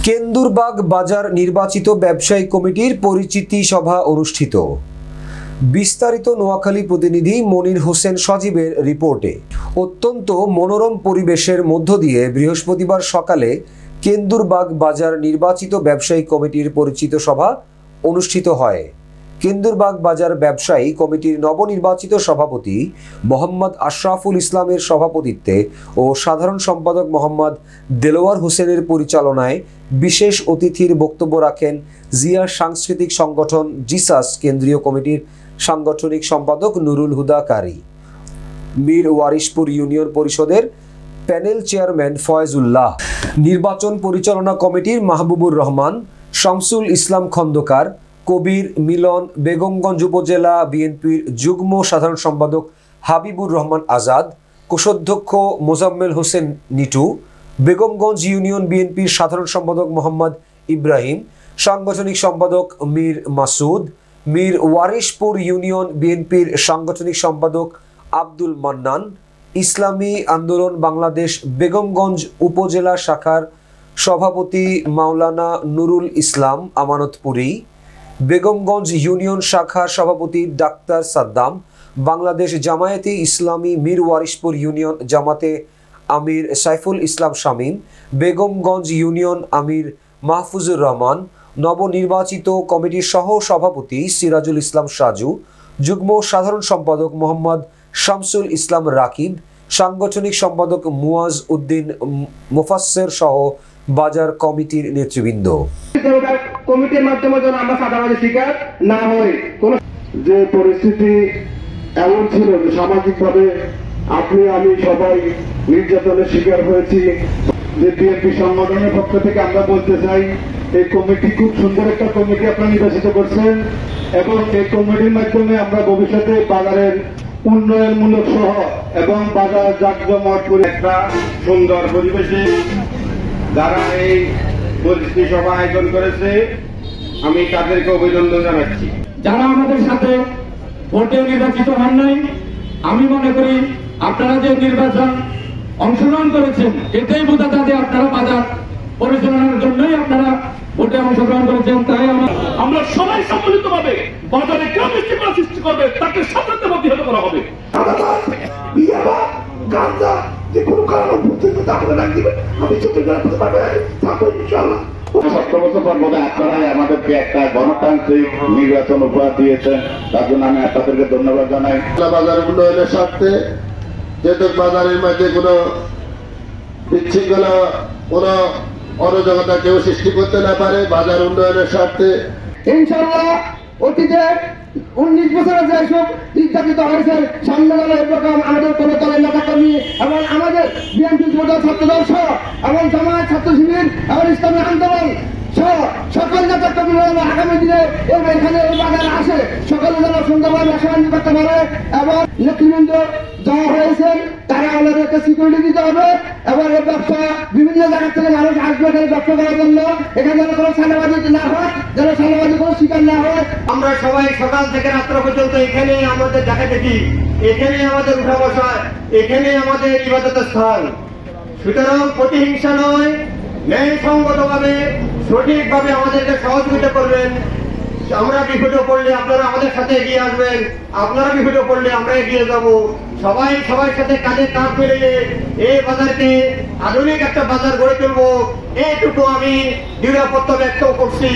কেন্দুরবাগ বাজার নির্বাচিত ব্যবসায়ী কমিটির পরিচিতি সভা অনুষ্ঠিত। বিস্তারিত নোয়াখালী প্রতিনিধি মনির হোসেন সজীবের রিপোর্টে। অত্যন্ত মনোরম পরিবেশের মধ্য দিয়ে বৃহস্পতিবার সকালে কেন্দুরবাগ বাজার নির্বাচিত ব্যবসায়ী কমিটির পরিচিত সভা অনুষ্ঠিত হয়। কেন্দুরবাগ বাজার ব্যবসায়ী কমিটির নবনির্বাচিত সভাপতি মোহাম্মদ আশরাফুল ইসলামের সভাপতিত্বে ও সাধারণ সম্পাদক মোহাম্মদ দেলোয়ার হোসেনের পরিচালনায় বিশেষ অতিথির বক্তব্য রাখেন জিয়া সাংস্কৃতিক সংগঠন জিসাস কেন্দ্রীয় কমিটির সাংগঠনিক সম্পাদক নুরুল হুদা কারি, মীর ওয়ারিশপুর ইউনিয়ন পরিষদের প্যানেল চেয়ারম্যান ফয়েজুল্লাহ, নির্বাচন পরিচালনা কমিটির মাহবুবুর রহমান, শামসুল ইসলাম খন্দকার, কবির মিলন, বেগমগঞ্জ উপজেলা বিএনপির যুগ্ম সাধারণ সম্পাদক হাবিবুর রহমান আজাদ, কোষাধ্যক্ষ মোজাম্মেল হোসেন নিটু, বেগমগঞ্জ ইউনিয়ন বিএনপির সাধারণ সম্পাদক মোহাম্মদ ইব্রাহিম, সাংগঠনিক সম্পাদক মীর মাসুদ, মীর ওয়ারিশপুর ইউনিয়ন বিএনপির সাংগঠনিক সম্পাদক আব্দুল মান্নান, ইসলামী আন্দোলন বাংলাদেশ বেগমগঞ্জ উপজেলা শাখার সভাপতি মাওলানা নুরুল ইসলাম আমানতপুরী, বেগমগঞ্জ ইউনিয়ন শাখার সভাপতি ডাক্তার সাদ্দাম, বাংলাদেশ জামায়াতে ইসলামী মীর ওয়ারিশপুর ইউনিয়ন জামাতে আমির সাইফুল ইসলাম শামীম, বেগমগঞ্জ ইউনিয়ন আমির মাহফুজুর রহমান, নবনির্বাচিত কমিটির সহ সভাপতি সিরাজুল ইসলাম সাজু, যুগ্ম সাধারণ সম্পাদক মোহাম্মদ শামসুল ইসলাম রাকিব, সাংগঠনিক সম্পাদক মুয়াজ উদ্দিন মুফাসসির সহ বাজার কমিটির নেতৃবৃন্দ। কমিটির মাধ্যমে যেন আমরা সাদাবাজি শিকার না হই। যে পরিস্থিতি এমন ছিল যে সামাজিকভাবে আপনি আমি সবাই নির্যাতনের শিকার হয়েছি, যে বিএনপি সংগঠনের পক্ষ থেকে আমরা বলতে চাই এই কমিটি খুব সুন্দর একটা কমিটি আপনারা নির্বাচিত করছেন এবং এই কমিটির মাধ্যমে আমরা ভবিষ্যতে বাজারের উন্নয়নমূলক সহ এবং বাজার জাঁকজমট করে একটা সুন্দর পরিবেশে যারা এই পরিস্থিতি সভা আয়োজন করেছে আমি তাদেরকে অভিনন্দন জানাচ্ছি। যারা আমাদের সাথে ভোটে নির্বাচিত হন নাই, আমি মনে করি আপনারা যে নির্বাচন অংশগ্রহণ করেছেন এটাই বোঝা যায় যে আপনারা বাজার পরিচালনার জন্যই আপনারা ভোটে অংশগ্রহণ করেছেন। তাই আমরা সবাই সম্মিলিতভাবে বাজারে কেউ বিশৃঙ্খলা সৃষ্টি করবে তাকে সাথে প্রতিহত করা হবে। যে কোনো কারণে আমি আপনারা আমাদেরকে একটা গণতান্ত্রিক নির্বাচন উপহার দিয়েছেন, তার জন্য আমি আপনাদেরকে ধন্যবাদ জানাই। বাজার উন্নয়নের স্বার্থে যেহেতু বাজারের মধ্যে কোনো বিশৃঙ্খলা কোনো অরাজকতা কেউ সৃষ্টি করতে না পারে, বাজার উন্নয়নের স্বার্থে ইনশাআল্লাহ অতীতে 19 বছরে যেসব নির্যাতিত হয়েছে সামনে গেলে এরকম আমাদের কোনো দলের নেতাকর্মী এবং আমাদের বিএনপি ছাত্রদল সহ এবং জামায়াত ছাত্র শিবির এবং ইসলামী আন্দোলন সহ সকল নেতাকর্মীরা আগামী দিনে এখানে এই বাজারে আসে সকলে যেন সুন্দরভাবে একসঙ্গে করতে পারে এবং নেতৃবৃন্দ যারা হয়েছেন তারা আমাদেরকে সিকিউরিটি দিতে হবে এবং এই ব্যবসা বিভিন্ন জায়গা থেকে মানুষ আসবে এখানে ব্যবসা করার জন্য, এখানে যেন কোনো সালাবাজি না হয়, যেন সালাবাজি কোনো শিকার না হয়। আমরা সবাই সকাল থেকে রাত্র পর্যন্ত এখানে আমাদের দেখা দেখি, এখানে আমাদের উঠা বসা, এখানে আমাদের ইবাদতের স্থান। সুতরাং প্রতিহিংসা নয়, ন্যায়সঙ্গতভাবে সঠিকভাবে আমাদেরকে সহযোগিতা করবেন। আমরা বিপদে পড়লে আপনারা আমাদের সাথে এগিয়ে আসবেন, আপনারা বিপদে পড়লে আমরা এগিয়ে যাব। সবাই সবার সাথে কাঁধে কাঁধ মিলিয়ে এই বাজারকে আধুনিক একটা বাজার গড়ে তুলবো, এইটুকু আমি দৃঢ় প্রত্যয় ব্যক্ত করছি।